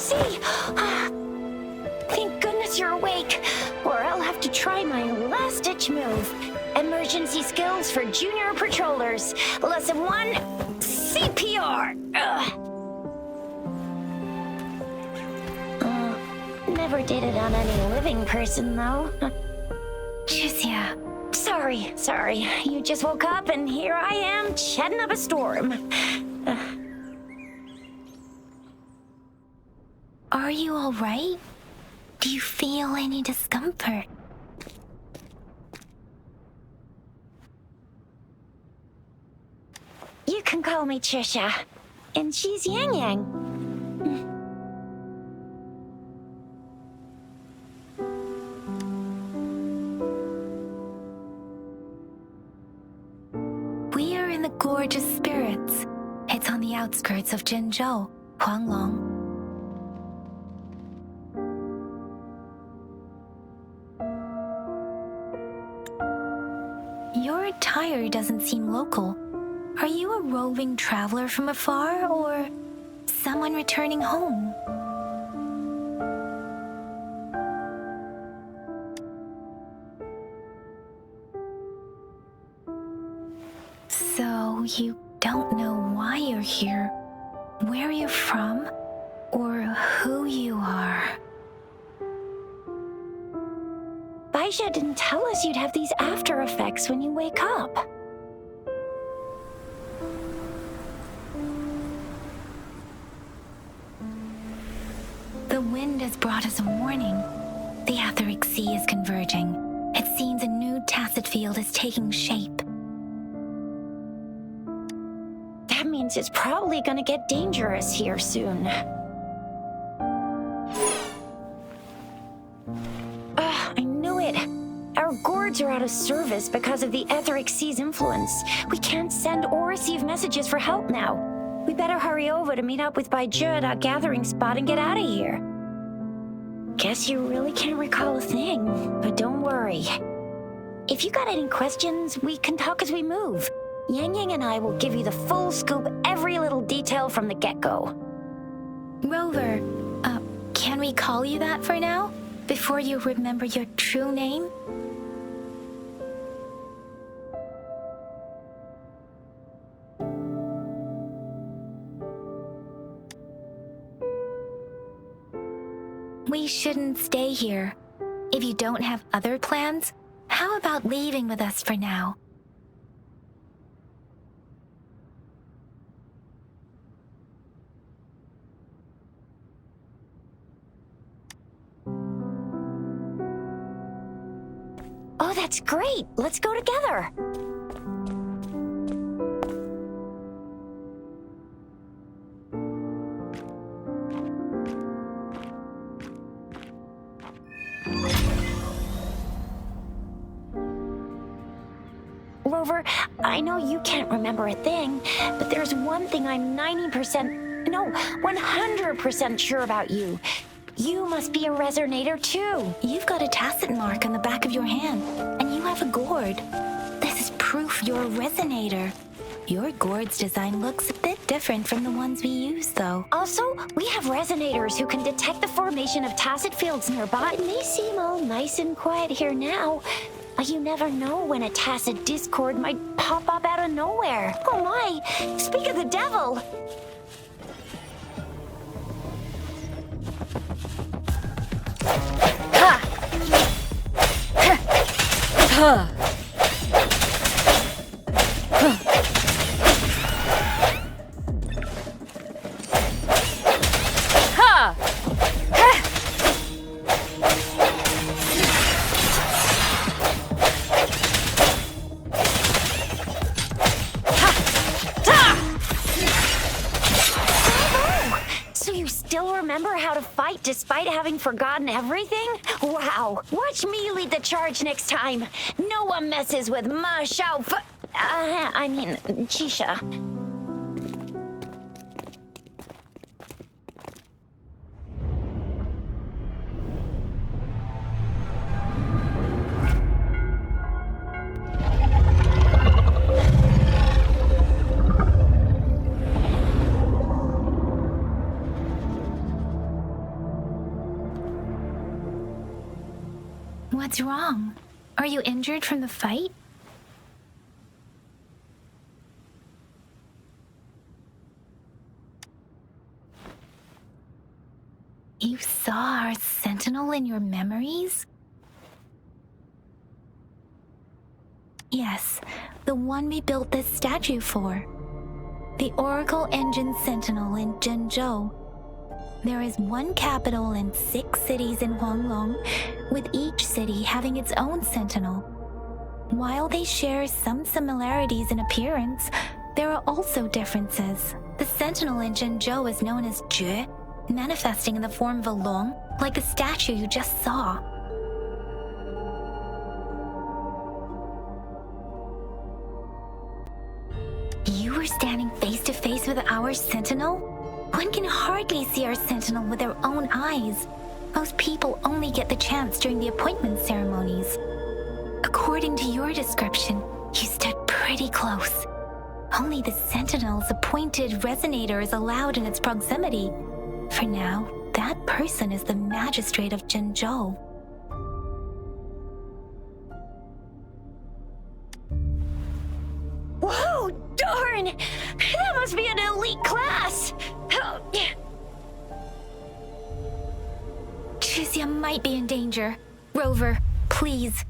see. Thank goodness you're awake, or I'll have to try my last-ditch move. Emergency skills for junior patrollers. Lesson 1, CPR. Never did it on any living person, though. Juicia. Sorry. You just woke up, and here I am, chatting up a storm. Are you all right? Do you feel any discomfort? You can call me Trisha, and she's Yang Yang. We are in the Gorgeous Spirits. It's on the outskirts of Zhenzhou, Huanglong. Your attire doesn't seem local. Are you a roving traveler from afar, or someone returning home? So you don't know why you're here, where you're from, or who you are. Baisha didn't tell us you'd have these after effects when you wake up. The wind has brought us a warning. The Etheric Sea is converging. It seems a new tacit field is taking shape. That means it's probably gonna get dangerous here soon. I knew it. Our gourds are out of service because of the Etheric Sea's influence. We can't send or receive messages for help now. We better hurry over to meet up with Baiju at our gathering spot and get out of here. Guess you really can't recall a thing, but don't worry. If you got any questions, we can talk as we move. Yang Yang and I will give you the full scoop, every little detail from the get-go. Rover, can we call you that for now? Before you remember your true name? We shouldn't stay here. If you don't have other plans, how about leaving with us for now? Oh, that's great! Let's go together! Rover, I know you can't remember a thing, but there's one thing I'm 100% sure about you. You must be a resonator too. You've got a tacit mark on the back of your hand, and you have a gourd. This is proof you're a resonator. Your gourd's design looks a bit different from the ones we use, though. Also, we have resonators who can detect the formation of tacit fields nearby. It may seem all nice and quiet here now, but you never know when a tacit discord might pop up out of nowhere. Oh my, speak of the devil! Ha! Ha! Despite having forgotten everything? Wow! Watch me lead the charge next time! No one messes with Ma Xiao Chisha. What's wrong? Are you injured from the fight? You saw our sentinel in your memories? Yes, the one we built this statue for. The Oracle Engine Sentinel in Zhenzhou. There is one capital and 6 cities in Huanglong, with each city having its own sentinel. While they share some similarities in appearance, there are also differences. The sentinel in Zhenzhou is known as Jue, manifesting in the form of a long, like the statue you just saw. You were standing face to face with our sentinel? One can hardly see our sentinel with their own eyes. Most people only get the chance during the appointment ceremonies. According to your description, you stood pretty close. Only the sentinel's appointed resonator is allowed in its proximity. For now, that person is the magistrate of Zhenzhou. Whoa, darn! That must be an elite class! Chizia might be in danger. Rover, please.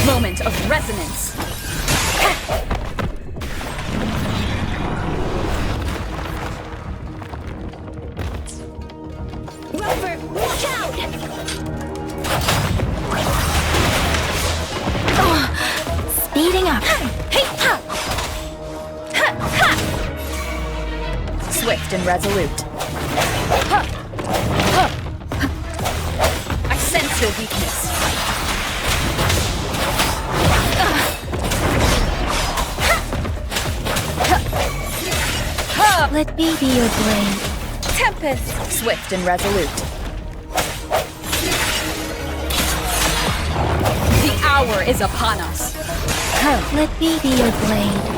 Moment of resonance. Rover, watch out! Speeding up. Swift and resolute. I sense your weakness. Let me be your blade. Tempest. Swift and resolute. The hour is upon us. Let me be your blade.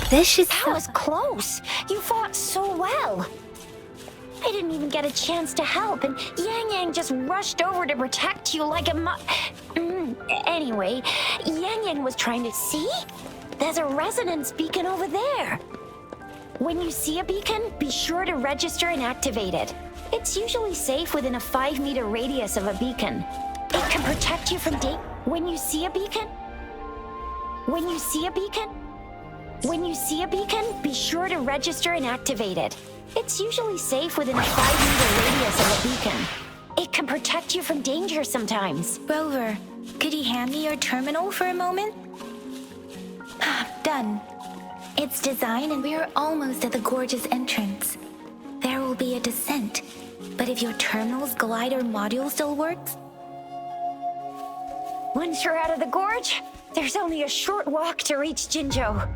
That was close. You fought so well. I didn't even get a chance to help, and Yang Yang just rushed over to protect you like a Anyway, Yang Yang was trying to see? There's a resonance beacon over there. When you see a beacon, be sure to register and activate it. It's usually safe within a 5-meter radius of a beacon. It can protect you from When you see a beacon? When you see a beacon? When you see a beacon, be sure to register and activate it. It's usually safe within a 5-meter radius of a beacon. It can protect you from danger sometimes. Rover, could you hand me your terminal for a moment? Done. It's designed and we're almost at the gorge's entrance. There will be a descent, but if your terminal's glider module still works... Once you're out of the gorge, there's only a short walk to reach Jinzhou.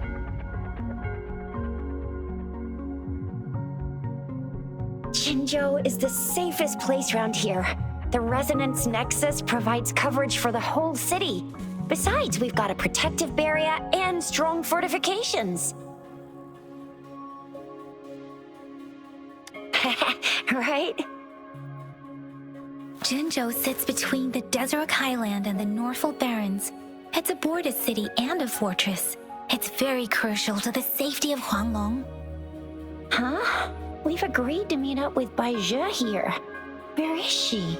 Jinzhou is the safest place around here. The resonance nexus provides coverage for the whole city. Besides, we've got a protective barrier and strong fortifications. Right? Jinzhou sits between the Desert Highland and the Norfolk Barrens. It's a border city and a fortress. It's very crucial to the safety of Huanglong. Huh? We've agreed to meet up with Baizhe here. Where is she?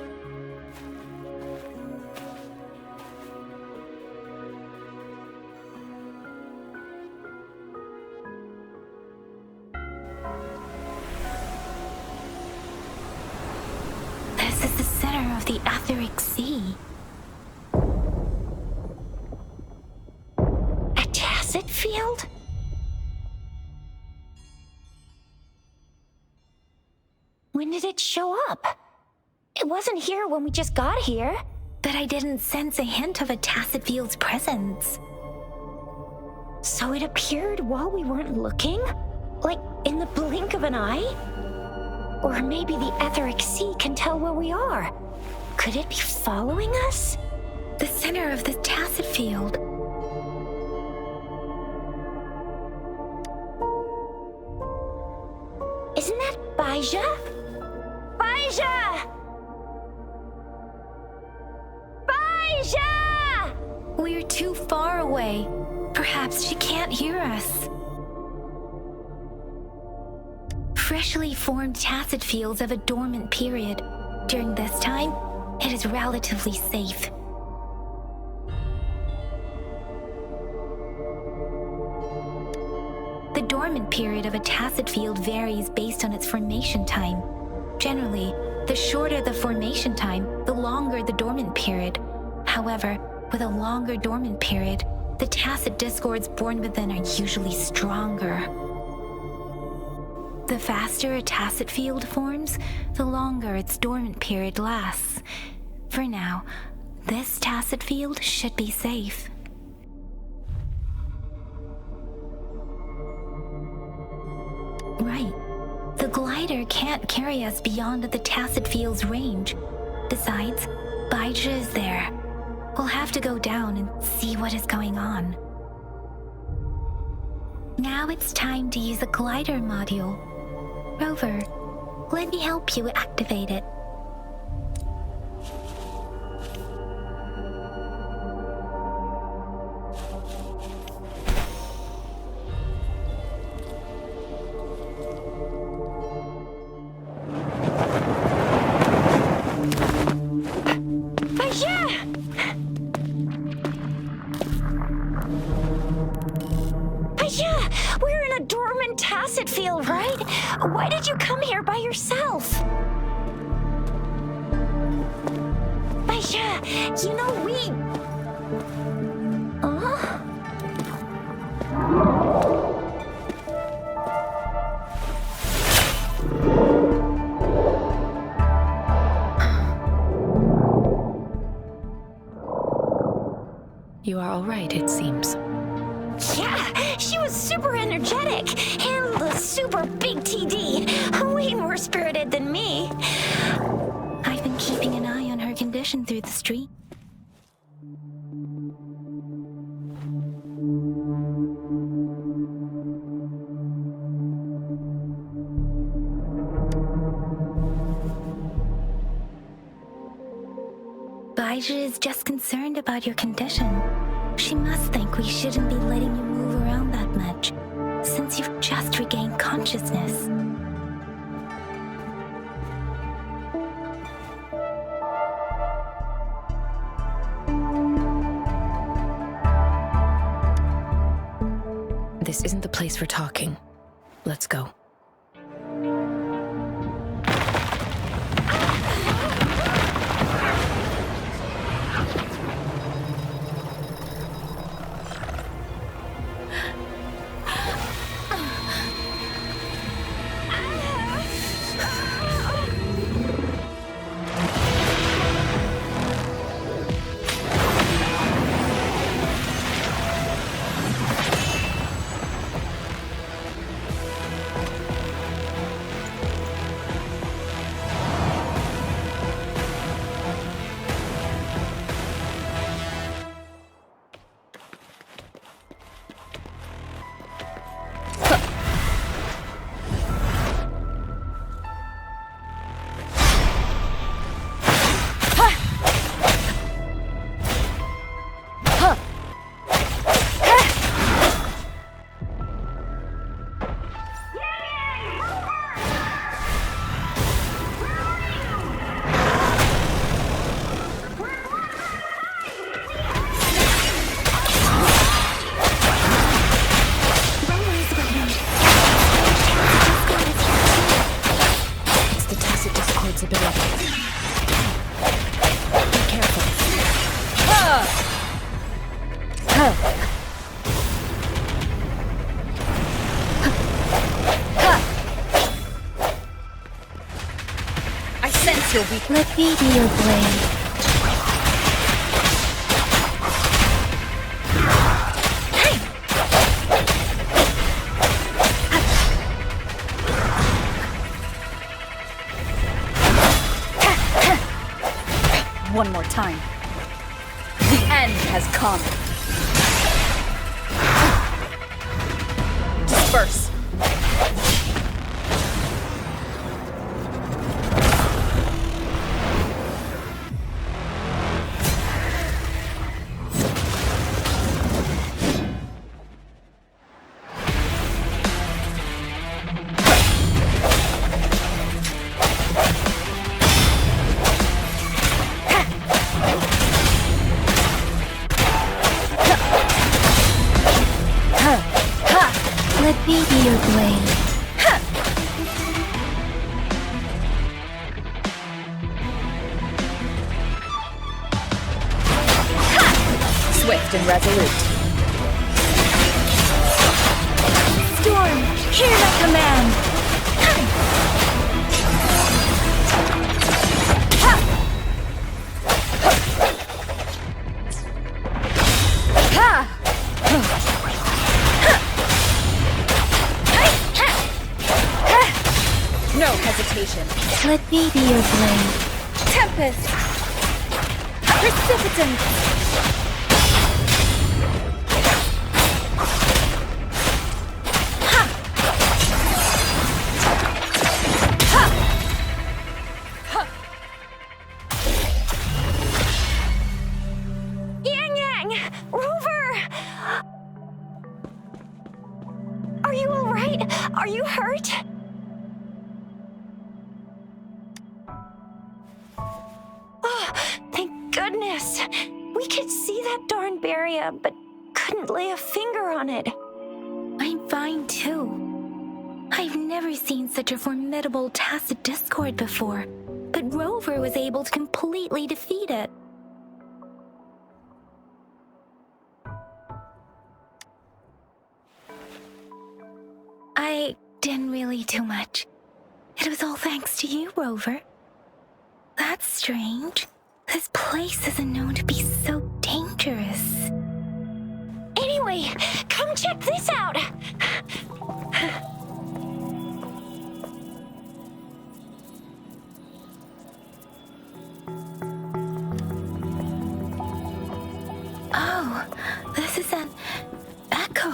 This is the center of the Etheric Sea. A tacit field? When did it show up? It wasn't here when we just got here. but I didn't sense a hint of a tacit field's presence. So it appeared while we weren't looking? Like in the blink of an eye? Or maybe the etheric sea can tell where we are. Could it be following us? The center of the tacit field. Isn't that Baija? Baija! Baija! We're too far away. Perhaps she can't hear us. Freshly formed tacit fields have a dormant period. During this time, it is relatively safe. The dormant period of a tacit field varies based on its formation time. Generally, the shorter the formation time, the longer the dormant period. However, with a longer dormant period, the tacit discords born within are usually stronger. The faster a tacit field forms, the longer its dormant period lasts. For now, this tacit field should be safe. Right. The glider can't carry us beyond the tacit field's range. Besides, Baija is there. We'll have to go down and see what is going on. Now it's time to use the glider module. Rover, let me help you activate it. We're in a dormant tacit field, right? Why did you come here by yourself? Baija, you know You are all right, it seems. Yeah, she was super energetic and a super big TD. Way more spirited than me. I've been keeping an eye on her condition through the street. Baija is just concerned about your condition. She must think we shouldn't be letting you move around that much, since you've just regained consciousness. This isn't the place for talking. Let's go. Let me be your blade. one more time. The end has come. Disperse. Let me be your blade. Swift and resolute. Storm, hear my command. No hesitation. Let me be your blade. Tempest. Precipitant. Rover! Are you all right? Are you hurt? Oh, thank goodness. We could see that darn barrier, but couldn't lay a finger on it. I'm fine too. I've never seen such a formidable tacit discord before, but Rover was able to completely defeat it. I didn't really do much. It was all thanks to you, Rover. That's strange. This place isn't known to be so dangerous. Anyway, come check this out. Oh, this is an echo.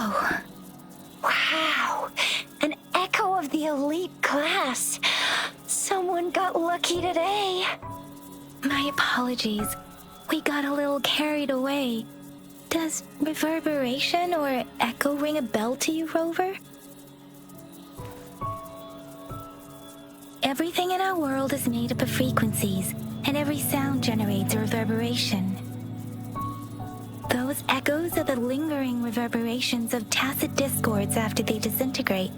Wow, an echo of the elite class. Someone got lucky today. My apologies. We got a little carried away. Does reverberation or echo ring a bell to you, Rover? Everything in our world is made up of frequencies, and every sound generates a reverberation. Those echoes are the lingering reverberations of tacit discords after they disintegrate.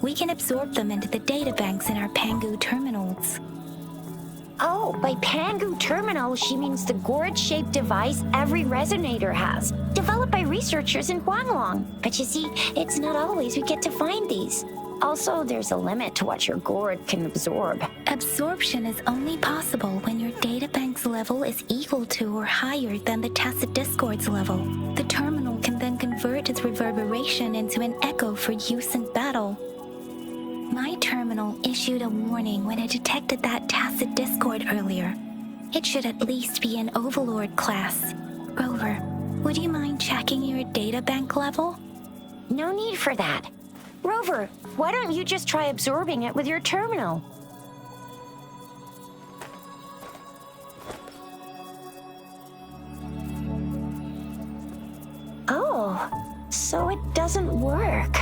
We can absorb them into the databanks in our Pangu terminals. Oh, by Pangu terminal, she means the gourd-shaped device every resonator has, developed by researchers in Guanglong. But you see, it's not always we get to find these. Also, there's a limit to what your gourd can absorb. Absorption is only possible when your databank's level is equal to or higher than the tacit discord's level. The terminal can then convert its reverberation into an echo for use in battle. My terminal issued a warning when it detected that tacit discord earlier. It should at least be an Overlord class. Rover, would you mind checking your databank level? No need for that. Rover, why don't you just try absorbing it with your terminal? Oh, so it doesn't work.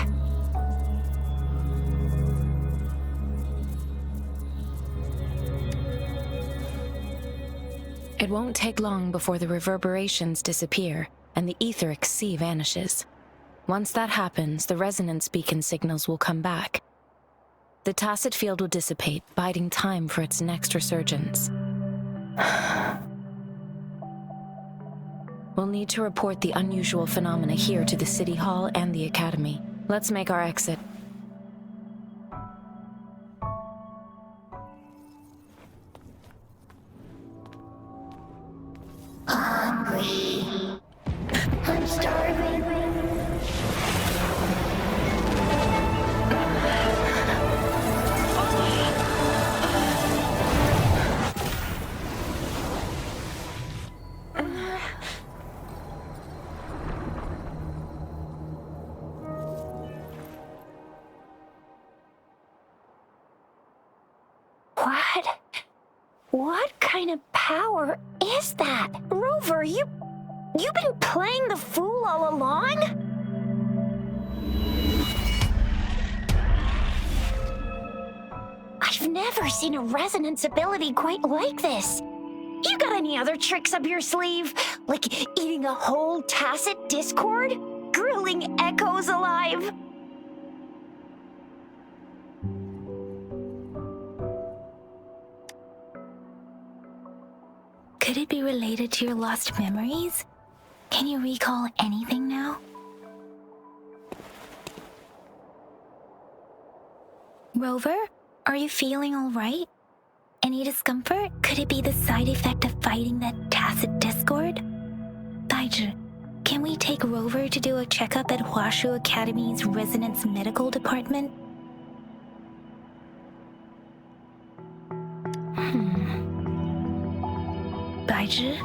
It won't take long before the reverberations disappear and the etheric sea vanishes. Once that happens, the resonance beacon signals will come back. The tacit field will dissipate, biding time for its next resurgence. We'll need to report the unusual phenomena here to the City Hall and the Academy. Let's make our exit. Hungry. I'm starving. What kind of power is that? Rover, you've been playing the fool all along? I've never seen a resonance ability quite like this. You got any other tricks up your sleeve? Like eating a whole tacit discord? Grilling echoes alive? Could it be related to your lost memories? Can you recall anything now? Rover, are you feeling all right? Any discomfort? Could it be the side effect of fighting that tacit discord? Daiju, can we take Rover to do a checkup at Hwashu Academy's Resonance Medical Department? Daiju?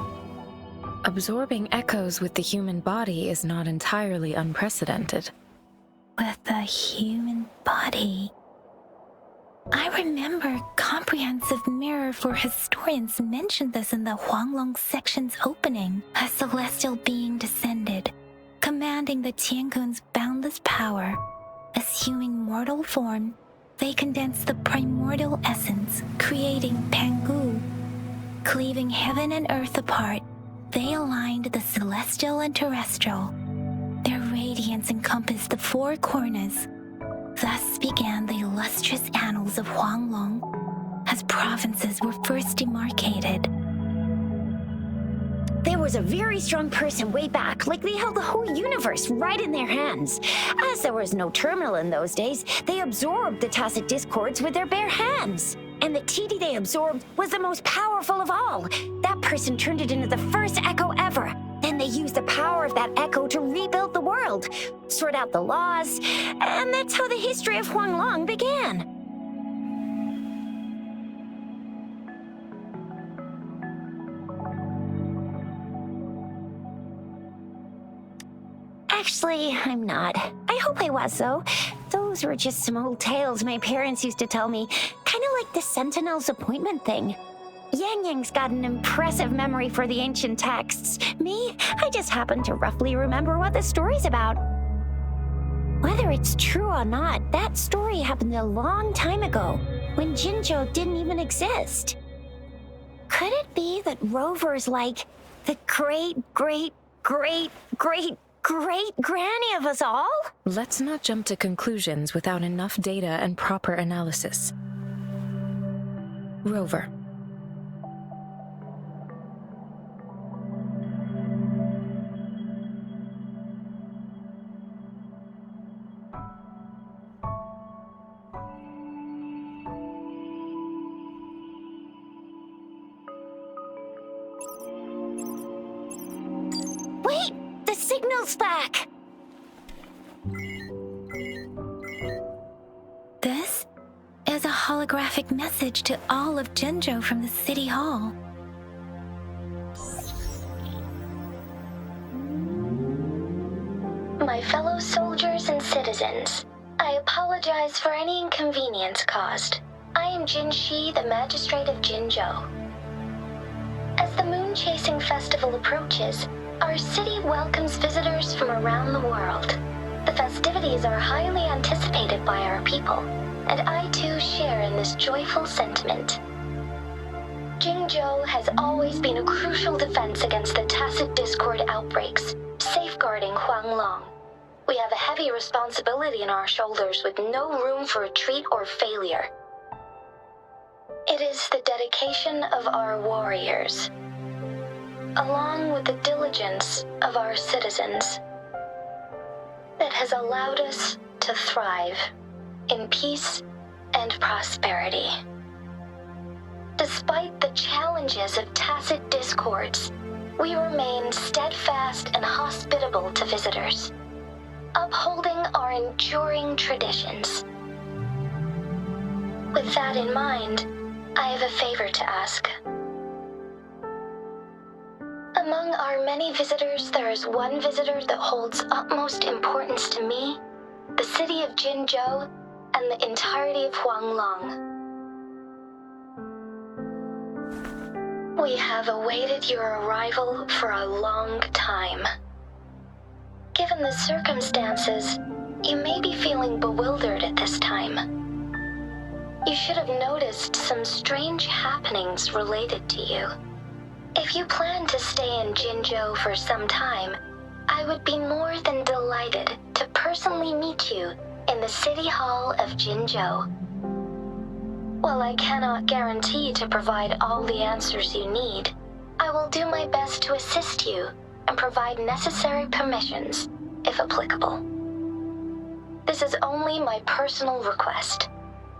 Absorbing echoes with the human body is not entirely unprecedented. With the human body. I remember Comprehensive Mirror for Historians mentioned this in the Huanglong section's opening. A celestial being descended, commanding the Tiankun's boundless power. Assuming mortal form, they condensed the primordial essence, creating Pangu. Cleaving heaven and earth apart, they aligned the celestial and terrestrial. Their radiance encompassed the four corners. Thus began the illustrious annals of Huanglong, as provinces were first demarcated. There was a very strong person way back, like they held the whole universe right in their hands. As there was no terminal in those days, they absorbed the tacit discords with their bare hands. And the TD they absorbed was the most powerful of all. That person turned it into the first echo ever. Then they used the power of that echo to rebuild the world, sort out the laws, and that's how the history of Huanglong began. Actually, I'm not. I hope I was, though. Those were just some old tales my parents used to tell me, kind of like the Sentinel's appointment thing. Yang Yang's got an impressive memory for the ancient texts. Me, I just happen to roughly remember what the story's about. Whether it's true or not, that story happened a long time ago, when Jinzhou didn't even exist. Could it be that Rover's like the great-great-great-great-great-granny of us all? Let's not jump to conclusions without enough data and proper analysis. Rover. Wait! The signal's back! This is a holographic message to all of Jinzhou from the City Hall. My fellow soldiers and citizens, I apologize for any inconvenience caused. I am Jin Shi, the Magistrate of Jinzhou. As the Moon-Chasing Festival approaches, our city welcomes visitors from around the world. The festivities are highly anticipated by our people, and I too share in this joyful sentiment. Jinzhou has always been a crucial defense against the tacit discord outbreaks, safeguarding Huanglong. We have a heavy responsibility on our shoulders with no room for retreat or failure. It is the dedication of our warriors, along with the diligence of our citizens, that has allowed us to thrive in peace and prosperity. Despite the challenges of tacit discords, we remain steadfast and hospitable to visitors, upholding our enduring traditions. With that in mind, I have a favor to ask. Among our many visitors, there is one visitor that holds utmost importance to me, the city of Jinzhou, and the entirety of Huanglong. We have awaited your arrival for a long time. Given the circumstances, you may be feeling bewildered at this time. You should have noticed some strange happenings related to you. If you plan to stay in Jinzhou for some time, I would be more than delighted to personally meet you in the City Hall of Jinzhou. While I cannot guarantee to provide all the answers you need, I will do my best to assist you and provide necessary permissions, if applicable. This is only my personal request.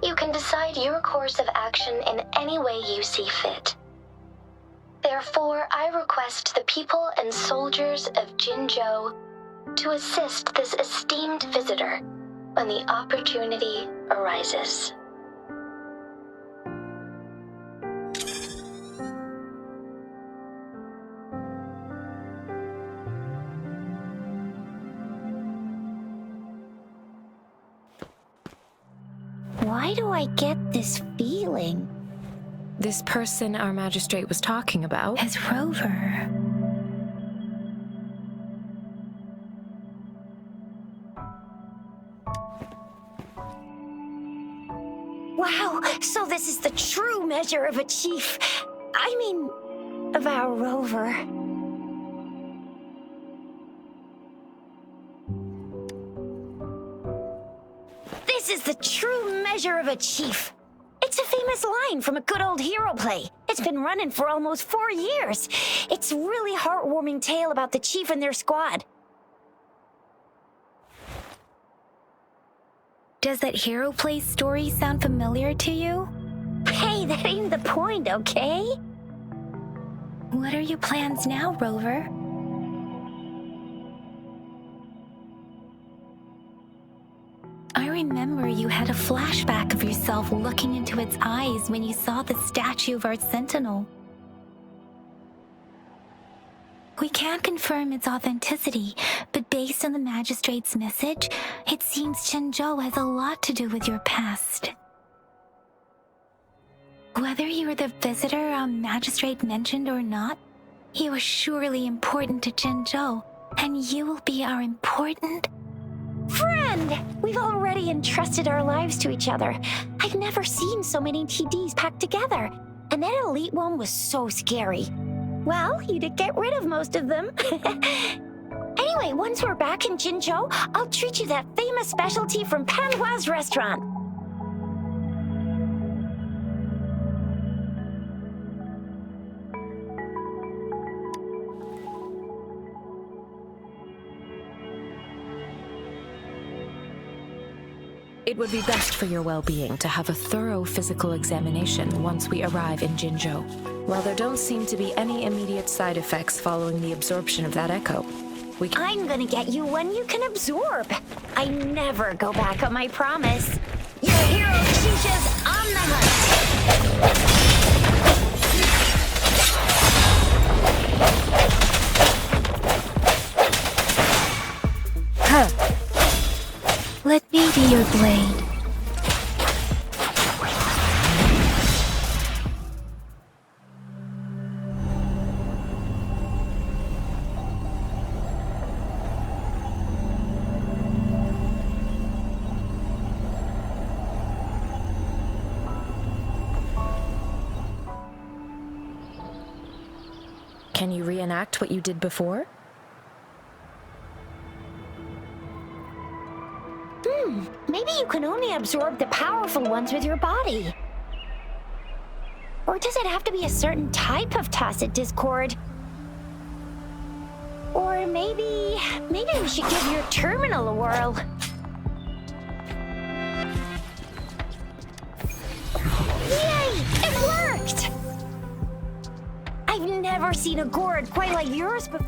You can decide your course of action in any way you see fit. Therefore, I request the people and soldiers of Jinzhou to assist this esteemed visitor when the opportunity arises. Why do I get this feeling? This person our magistrate was talking about? As Rover. Wow, so this is the true measure of a chief. I mean, of our rover. This is the true measure of a chief. It's a famous line from a good old hero play. It's been running for almost 4 years. It's a really heartwarming tale about the chief and their squad. Does that hero play story sound familiar to you? Hey, that ain't the point, okay? What are your plans now, Rover? I remember you had a flashback of yourself looking into its eyes when you saw the statue of our sentinel. We can't confirm its authenticity, but based on the magistrate's message, it seems Jinzhou has a lot to do with your past. Whether you're the visitor our magistrate mentioned or not, you are surely important to Jinzhou, and you will be our important friend! We've already entrusted our lives to each other. I've never seen so many TDs packed together, and that elite one was so scary. Well, you did get rid of most of them. Anyway, once we're back in Jinzhou, I'll treat you that famous specialty from Panhua's restaurant. It would be best for your well-being to have a thorough physical examination once we arrive in Jinzhou. While there don't seem to be any immediate side effects following the absorption of that echo, I'm gonna get you one you can absorb. I never go back on my promise. Your hero Shisha's on the hunt. Let me be your blade. Can you reenact what you did before? Maybe you can only absorb the powerful ones with your body. Or does it have to be a certain type of tacit discord? Or maybe we should give your terminal a whirl. Yay! It worked! I've never seen a gourd quite like yours before.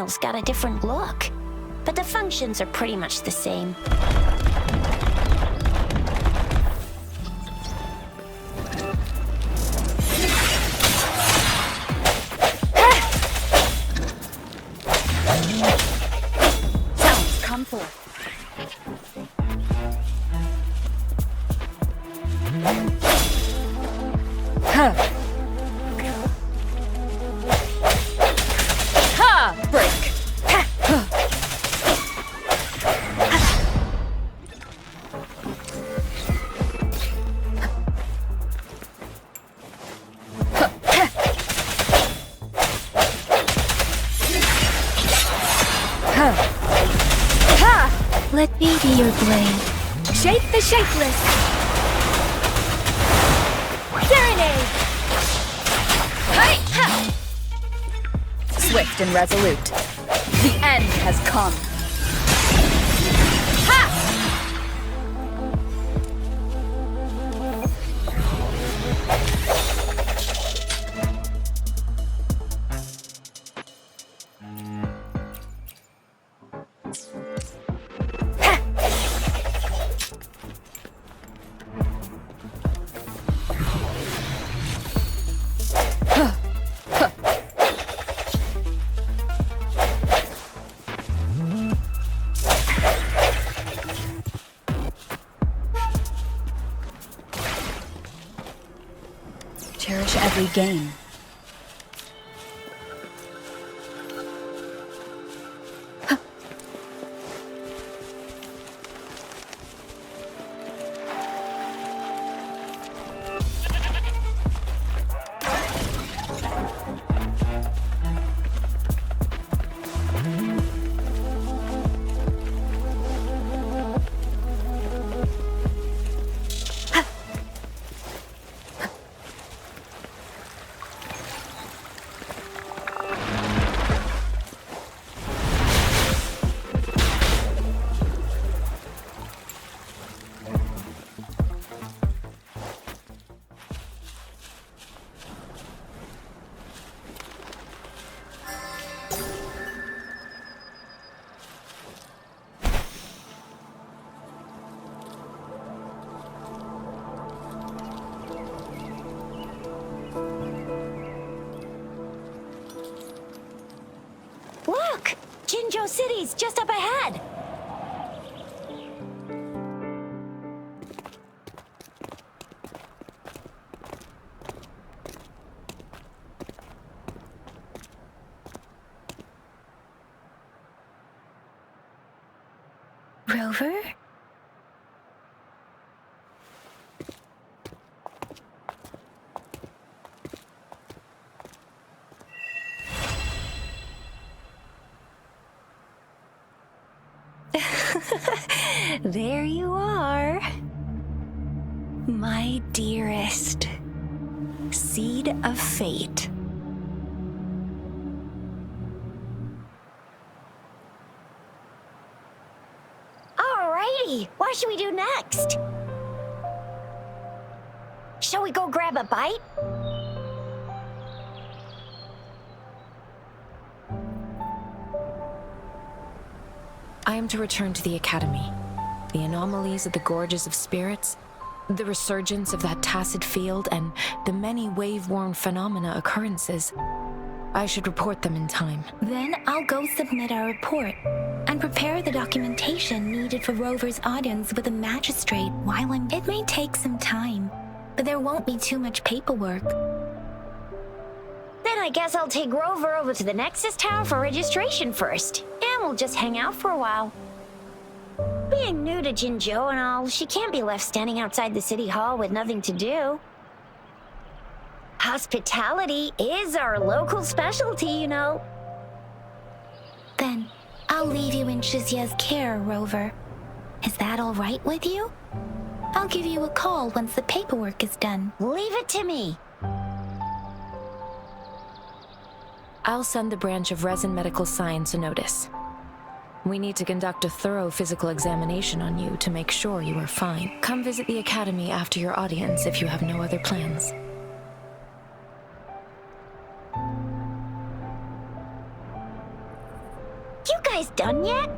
panel's got a different look, but the functions are pretty much the same. Sounds come forth. Break. Let me be your blade. Shape the shapeless. Serenade. Hey! Ha! Swift and resolute. The end has come. Ha! Cherish every gain. Look! Jinzhou City's just up ahead! Rover? There you are. My dearest. Seed of fate. Alrighty, what should we do next? Shall we go grab a bite? I am to return to the Academy. The anomalies of the gorges of spirits, the resurgence of that tacit field, and the many wave-worn phenomena occurrences. I should report them in time. Then I'll go submit our report and prepare the documentation needed for Rover's audience with a magistrate while I'm... It may take some time, but there won't be too much paperwork. Then I guess I'll take Rover over to the Nexus Tower for registration first, and we'll just hang out for a while. Being new to Jinzhou and all, she can't be left standing outside the city hall with nothing to do. Hospitality is our local specialty, you know. Then I'll leave you in Shizia's care, Rover. Is that all right with you? I'll give you a call once the paperwork is done. Leave it to me. I'll send the branch of Resin Medical Science a notice. We need to conduct a thorough physical examination on you to make sure you are fine. Come visit the Academy after your audience if you have no other plans. done yet?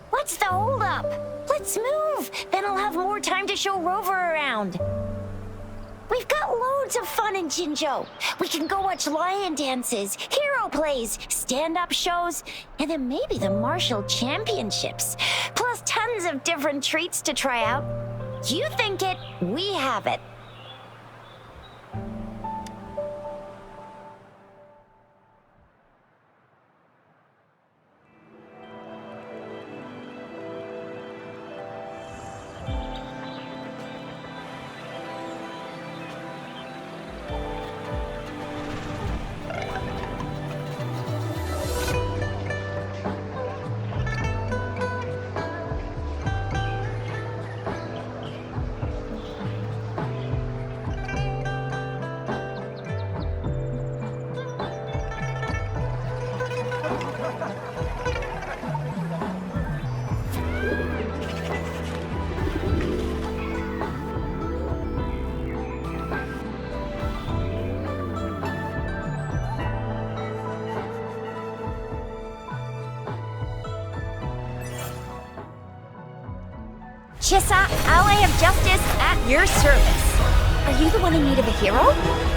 What's the holdup? Let's move! Then I'll have more time to show Rover around. We've got loads of fun in Jinzhou. We can go watch lion dances, hero plays, stand-up shows, and then maybe the martial championships. Plus tons of different treats to try out. You think it, we have it. Chisa, ally of justice, at your service. Are you the one in need of a hero?